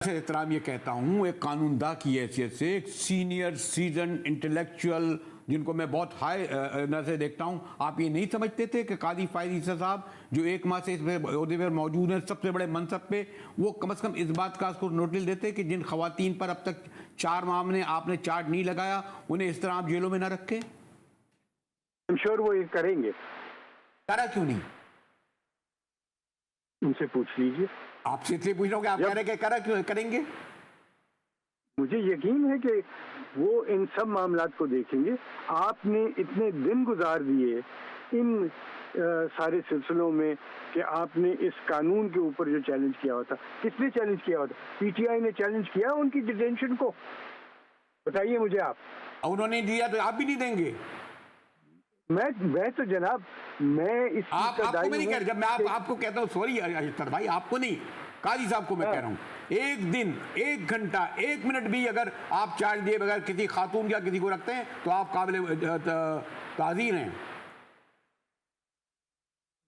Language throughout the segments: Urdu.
سے احترام یہ کہتا ہوں ایک قانون داں کی حیثیت سے، ایک سینئر سیزن انٹلیکچوئل جن کو میں بہت ہائی نظر سے دیکھتا ہوں، آپ یہ نہیں سمجھتے تھے کہ قاضی فائز عیسیٰ صاحب جو ایک ماہ سے اس عہدے پر موجود ہیں، سب سے بڑے منصب پہ، وہ کم از کم اس بات کا اس کو نوٹس دیتے کہ جن خواتین پر اب تک 4 معاملے آپ نے چارج نہیں لگایا انہیں اس طرح آپ جیلوں میں نہ رکھے؟ شور وہ یہ کریں گے. کرا کیوں نہیں؟ ان سے پوچھ لیجئے. آپ سے اس لیے پوچھ رہا ہوں کہ آپ کہہ رہے کہ کرا کیوں کریں گے؟ مجھے یقین ہے کہ وہ ان سب معاملات کو دیکھیں گے. آپ نے اتنے دن گزار دیے ان سارے سلسلوں میں کہ آپ نے اس قانون کے اوپر جو چیلنج کیا ہوتا، کس نے چیلنج کیا ہوتا؟ پی ٹی آئی نے چیلنج کیا ان کی ڈیٹینشن کو؟ بتائیے مجھے آپ. انہوں نے دیا تو آپ بھی نہیں دیں گے؟ میں تو جناب میں اس چیز کا آپ کو میں نہیں دائی کہہ ہوں. رہا، جب میں آپ کو کہتا ہوں سوری اشتر بھائی، آپ کو نہیں، قاضی صاحب کو میں کہہ رہا ہوں، ایک دن 1 گھنٹہ 1 منٹ بھی اگر آپ چارج دیے بغیر کسی خاتون یا کسی کو رکھتے ہیں تو آپ قابل تعزیر ہیں.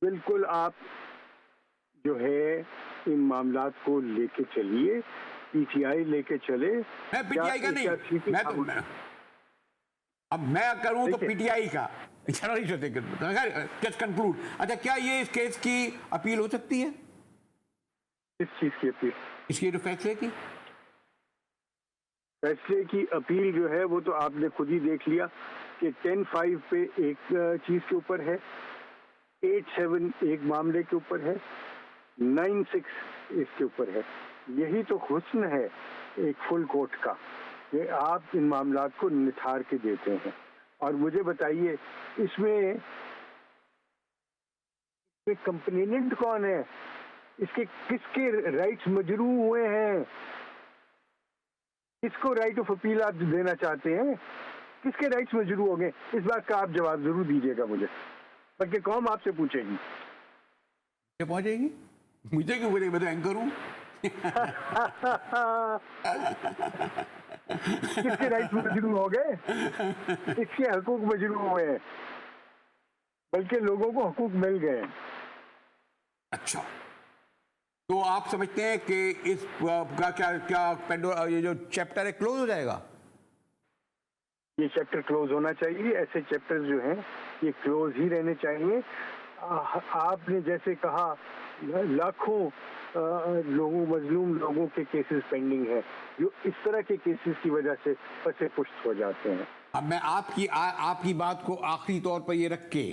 بالکل آپ جو ہے ان معاملات کو لے کے چلیے، پی ٹی آئی لے کے چلے. میں پی ٹی آئی کا نہیں، میں تو اب میں کروں تو پی ٹی آئی کا. Just conclude. اچھا، کیا یہ اس کیس کی اپیل ہو سکتی ہے؟ اس چیز کی اپیل، اس کے جو فیصلے کی اپیل جو ہے وہ تو آپ نے خود ہی دیکھ لیا کہ 10-5 پہ ایک چیز کے اوپر ہے، 8-7 ایک معاملے کے اوپر ہے، 9-6 اس کے اوپر ہے. یہی تو حسن ہے ایک فل کورٹ کا کہ آپ ان معاملات کو نتھار کے دیتے ہیں. اور مجھے بتائیے اس میں کمپلیننٹ کون ہے؟ اس کے کس کے رائٹس مجروح ہوئے ہیں؟ کس کو رائٹ آف اپیل آپ دینا چاہتے ہیں؟ کس کے رائٹس مجروح ہوں گے؟ اس بات کا آپ جواب ضرور دیجیے گا مجھے، بلکہ قوم آپ سے پوچھے گی. کیا پہنچے گی؟ مجھے کیوں پوچھے گی؟ میں تو اینکر ہوں. کس کے رائٹس مجروح ہو گئے؟ اس کے حقوق مجروح ہوئے ہیں، بلکہ لوگوں کو حقوق مل گئے. اچھا، تو آپ سمجھتے ہیں کہ اس کا کیا یہ جو چیپٹر ہے کلوز ہو جائے گا؟ یہ چیپٹر کلوز ہونا چاہیے. ایسے چیپٹر جو ہیں یہ کلوز ہی رہنے چاہیے. آپ نے جیسے کہا لاکھوں لوگوں، مظلوم لوگوں کے کیسز پینڈنگ ہیں جو اس طرح کے کیسز کی وجہ سے پسے پشت ہو جاتے ہیں. اب میں آپ کی بات کو آخری طور پر یہ رکھ کے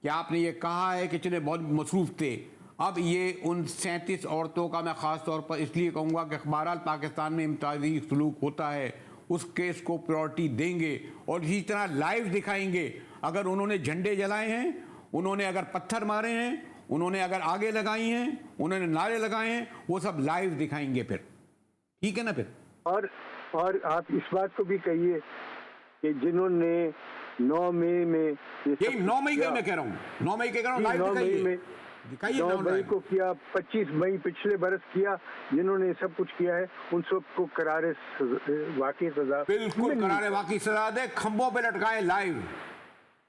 کہ آپ نے یہ کہا ہے کہ چلے بہت مصروف تھے، اب یہ ان 37 عورتوں کا میں خاص طور پر اس لیے کہوں گا کہ بہرحال پاکستان میں امتیازی سلوک ہوتا ہے، اس کیس کو پریورٹی دیں گے اور اسی طرح لائیو دکھائیں گے. اگر انہوں نے جھنڈے جلائے ہیں، انہوں نے اگر پتھر مارے ہیں، انہوں نے اگر آگے لگائی ہیں، انہوں نے نعرے لگائے ہیں، وہ سب لائیو دکھائیں گے. پھر ٹھیک ہے نا؟ پھر اور آپ اس بات کو بھی کہیے کہ جنہوں نے 9 مئی میں یہی 9 مئی کا میں کہہ رہا ہوں، 9 مئی کے کہہ رہا ہوں، لائیو 9 مئی کو کیا، 25 مئی پچھلے برس کیا، جنہوں نے سب کچھ کیا ہے ان سب کو قرار واقعی سزا، بالکل قرار واقعی سزا دے، کھمبوں پہ لٹکائیں لائیو.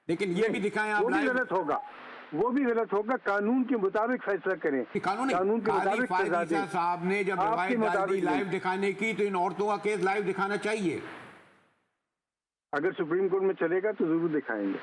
لیکن یہ بھی دکھائیں آپ لائیو. وہ بھی غلط ہوگا. قانون کے مطابق فیصلہ کریں. قانون کے مطابق فائز عیسیٰ صاحب نے جب روایت ڈال دی لائیو دکھانے کی تو ان عورتوں کا کیس لائیو دکھانا چاہیے. اگر سپریم کورٹ میں چلے گا تو ضرور دکھائیں گے.